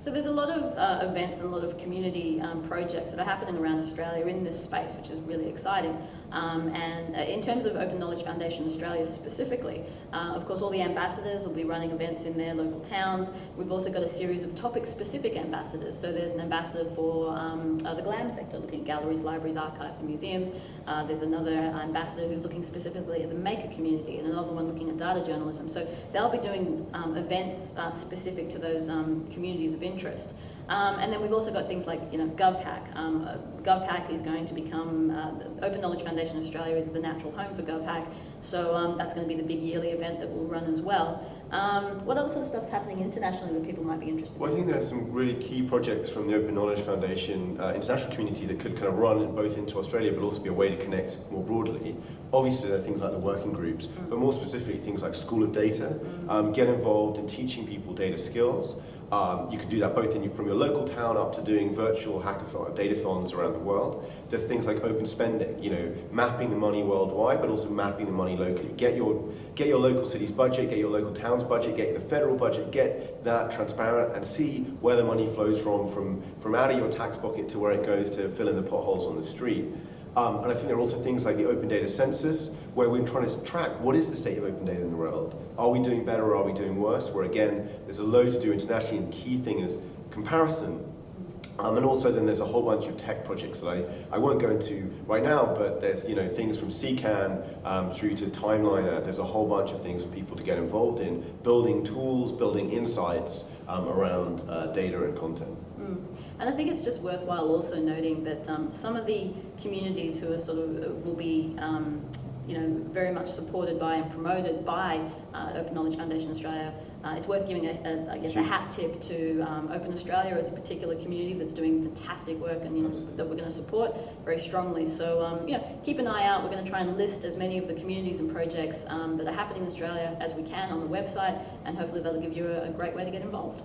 So there's a lot of events and a lot of community projects that are happening around Australia in this space, which is really exciting. And in terms of Open Knowledge Foundation Australia specifically, of course all the ambassadors will be running events in their local towns. We've also got a series of topic-specific ambassadors. So there's an ambassador for the GLAM sector, looking at galleries, libraries, archives and museums. There's another ambassador who's looking specifically at the maker community, and another one looking at data journalism. So they'll be doing events specific to those communities of interest. And then we've also got things like, GovHack. GovHack is going to become, Open Knowledge Foundation Australia is the natural home for GovHack, so that's going to be the big yearly event that we'll run as well. What other sort of stuff's happening internationally that people might be interested in? Well, I think there are some really key projects from the Open Knowledge Foundation international community that could kind of run both into Australia, but also be a way to connect more broadly. Obviously, there are things like the working groups, but more specifically, things like School of Data. Get involved in teaching people data skills. You can do that both from your local town up to doing virtual hackathon, datathons around the world. There's things like open spending, mapping the money worldwide, but also mapping the money locally. Get your local city's budget, get your local town's budget, get the federal budget, get that transparent and see where the money flows from out of your tax pocket to where it goes to fill in the potholes on the street. And I think there are also things like the Open Data Census, where we're trying to track what is the state of open data in the world. Are we doing better or are we doing worse? Where again, there's a load to do internationally, and the key thing is comparison. And also then there's a whole bunch of tech projects that I won't go into right now, but there's things from CCAN through to Timeliner. There's a whole bunch of things for people to get involved in, building tools, building insights around data and content. And I think it's just worthwhile also noting that some of the communities who are will be very much supported by and promoted by Open Knowledge Foundation Australia. It's worth giving a hat tip to Open Australia as a particular community that's doing fantastic work, and that we're going to support very strongly. So keep an eye out. We're going to try and list as many of the communities and projects that are happening in Australia as we can on the website, and hopefully that'll give you a great way to get involved.